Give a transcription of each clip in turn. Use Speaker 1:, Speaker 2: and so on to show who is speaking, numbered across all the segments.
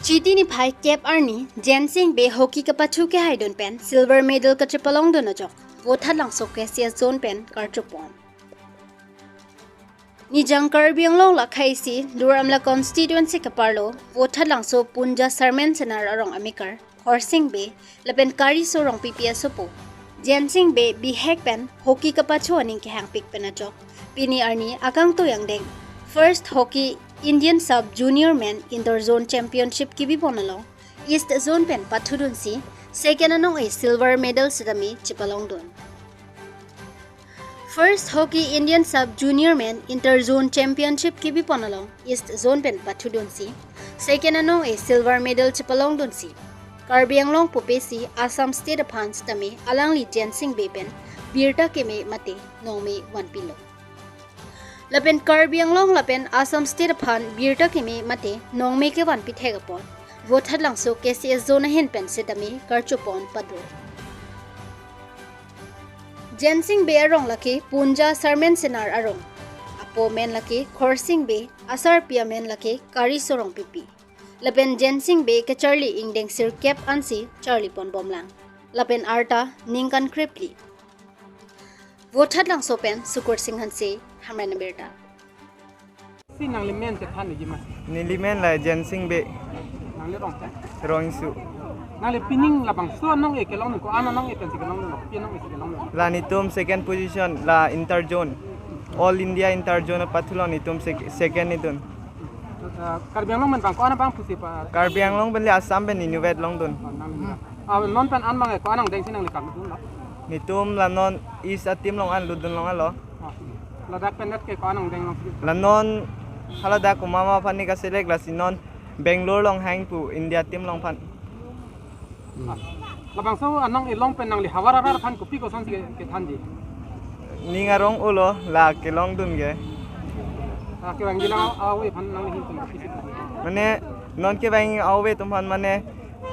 Speaker 1: Chiti ni phai cap arni Jensing be hockey ka pachu ke haidon pen silver medal ka tripalong do na jok vothat lang so ke sia zone pen kar chupon ni jangkar biang long la khai si duram la constituency ka parlo vothat lang so punja sermon senar arong amikar horsing be lapen kari so rong pps po Jensing be bi hek pen hockey ka pachu aning ke hang pik pen na jok pini arni akang to yang deng first hockey Indian Sub Junior Men Inter-Zone Championship ki ponalo East Zone pen pathudun si second anong a silver medal sidami chipalong don First Hockey Indian Sub Junior Men Inter-Zone Championship ki ponalo East Zone pen pathudun si second anong a silver medal chipalong don si Karbi Anglong Pupesi Assam State Apans tami alangli Jensing Bepen Birta keme mate nongme 1 pilo Lapen Karbi Anglong lapen Assam State Aphan Birta keme mate nongme ke wan pithega pon vothat langso KCS zone hen pen setami karchupon padro Jensing be arong laki punja sermon senar arong apo men laki khorsing be asar pia men laki kari sorong pipi lapen Jensing be ke Charlie ingdeng sir cap ansi Charlie pon bomlang lapen arta ningkan krepli vothat langso pen sukur singhan se hamra na berta
Speaker 2: si nang limen te than ni ma
Speaker 3: ni limen la Jensing be
Speaker 2: nang le rong
Speaker 3: rong su
Speaker 2: nang le pining la bang so nong e ke long ko ana nong e pen si ke long no pi nong e si ke long no
Speaker 3: la nitum second position la interzone all India interzone pathulo nitum second nitun
Speaker 2: kar biang long man bang ko ana bang pusi pa
Speaker 3: Karbi Anglong ben le Assam ben inuvet long dun
Speaker 2: non pan an bang e ko anang deng sinang le kar dun la
Speaker 3: nitum la non is atim long an ludun long alo
Speaker 2: la dak pen net ke ko anang deng long
Speaker 3: la non halada kumama phani ka select la sinon Bangalore long hang pu India team long phan
Speaker 2: la bang so anong e long pen nang le hawara rar phan ko pi ko son si ke than di
Speaker 3: ninga rong ulo la ke long dun ge
Speaker 2: ke bang dilang aw e phan nang le hin pen pi
Speaker 3: mane non ke bang awe tum phan mane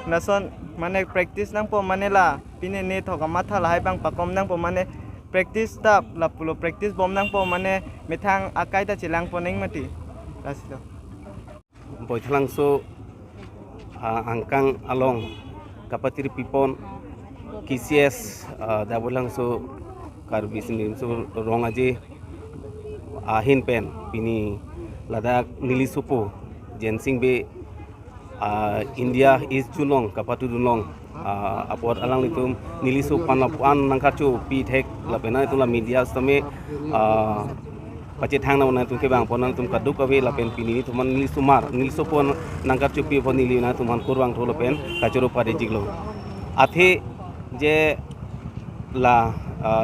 Speaker 3: nason mane practice nang po mane la pine ne thoka matha la hai bang pakom nang po mane practice tap la pulo practice bom nang po mane methang akai ta chilang po ning mati lasito
Speaker 4: boithlang so angkang along kapatiri pipon KCS dabulang so karbi sini so rong aje ahin pen pini ladak nilisupo Jensing be India is junong kapatu dunong apor alang litum nilisu panapuan nangkarchu pi thek lapena itu la media stame pacet hang na tu ke bang ponan tum kadu kawe lapen pini tuman nilisu pon nangkarchu pi pon nili na tuman kurwang tholo pen kachoro pare jiglo athe je la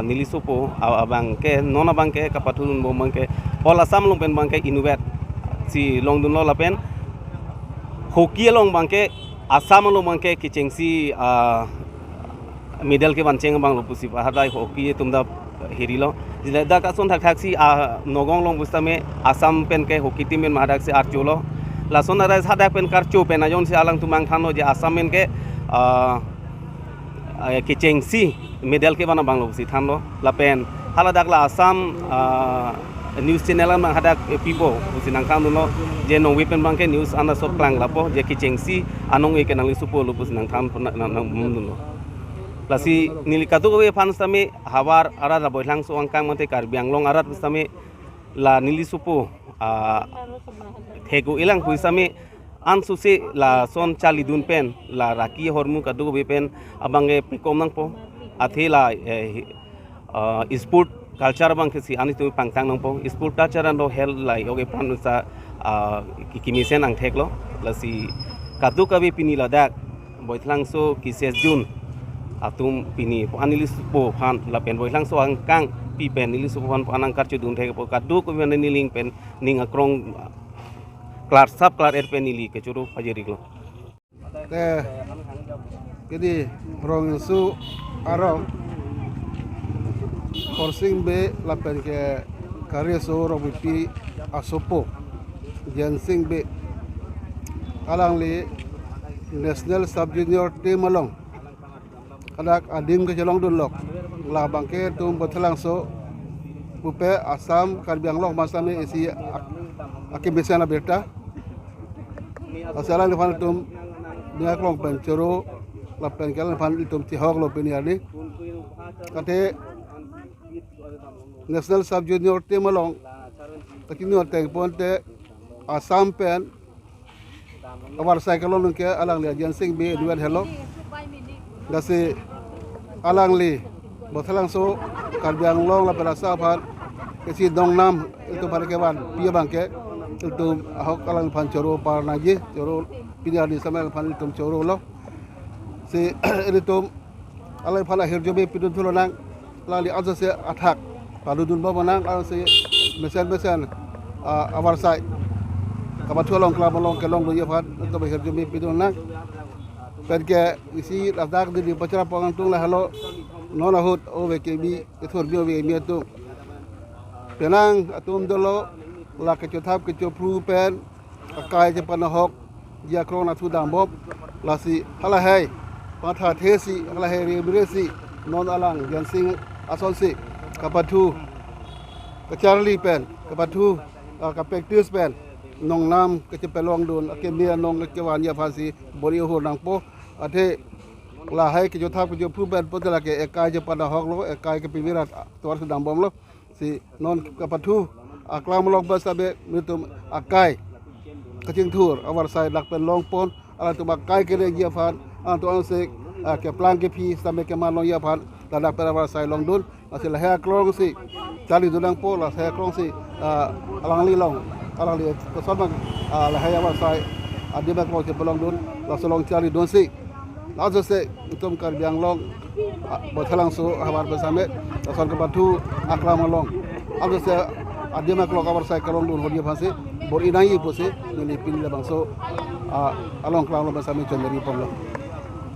Speaker 4: nilisu po abang ke nona bang ke kapatu dun bom bang ke pola sam long pen bang ke inuvet si long dun lo lapen hockey long bang ke Assam lo mangke kicengsi medal ke banceng bang lo pusi hadai hockey tumda herilo da ka son thak si nogong long bustame Assam pen ke hockey team men madak si archulo la son ara sadak pen karchu pen ajon si alang tumang thano je Assam men ke kicengsi medal ke bana bang lo pusi thano la pen hala dak la Assam news channel mang hadak pipo usinang kam no je no weapon bang ke news ana sot klang lapo je kicengsi anong e kenang supo lupus nang kam nang munduno lasi nilikatu ko fan sami hawar ara la boilang so angkang mate Karbi Anglong arat sami la nilisupo thego ilang puisami an susi la son chali dun pen la raki hormu kadu be pen abange pikom nang po athila sport culture bang ke si ani tu pangtang nang po sport culture and hell lai oge panusa kimisen ang theklo lasi kadu kabi pini ladak boithlang so kises jun atum pini anilis po phan la pen boithlang so angkang pi pen nilis po phan anang karchu dun thek po kadu ko men niling pen ning akrong klar sub klar er pen nili ke churu pajeri lo
Speaker 5: kedi rong su arong Horsing be lapen ke karya so robipi asopo Jensing be alang li national sub junior team along kadak adim ke jalong dun lok la bangke tum bathalang so pupe Assam Karbi Anglong masame esi akibesiana berta asalan fan tum nia klong pen choro la pen kalan fan tum ti hok lo pen yani kate national sub junior team along takini teng ponte Assam pen awar cycle lo ke alang le jan sing be duan hello dasi alang li botalang so karbiang long la perasa phan kesi dong nam itu pada kewan pia bangke itu ahok alang phan choro par naji choro pinya di samel phan itu choro lo si itu alang phan akhir jobe pidun tulonang lali aja se attack padudun ba manang alang se mesen awar sai kabat tulong kelong kelong do yafat itu akhir jobe pidun nang perke isi ladak di pacara pangantung la halo nona hut OVKB itu bio mi itu penang atum dolo la kecothap kecopru pen akai je panahok dia krona tu dambob la si hala hai patha thesi hala hai rebresi non alang jansing asonsi kapatu kecharli pen kapatu kapektis pen nong nam kecepelong dun akemia nong kewan ya phasi bori ho nang po ate la hai kecothap kecopru pen potela ke akai je panahok lo akai ke pivirat tuar sedang bom lo si non kapatu aklam long basabe mitum akai kacing tur awar sai lak pen long pon ala tu akai ke dia fan antu anse ke plan ke pi sampai ke man long ya fan dak pen awar sai long dun asil ha klong si cali dunang po la ha klong si alang li long alang li ko son bang la ha awar sai adi bak mo ke pelong dun la solong cali dun si lazo se utum kar biang long botalang so awar basame son kapatu aklam long aldo se adema klok awar sai kalong dun hodia phase bor inai pose ni pin la bangso along klang lo basame chondari pon lo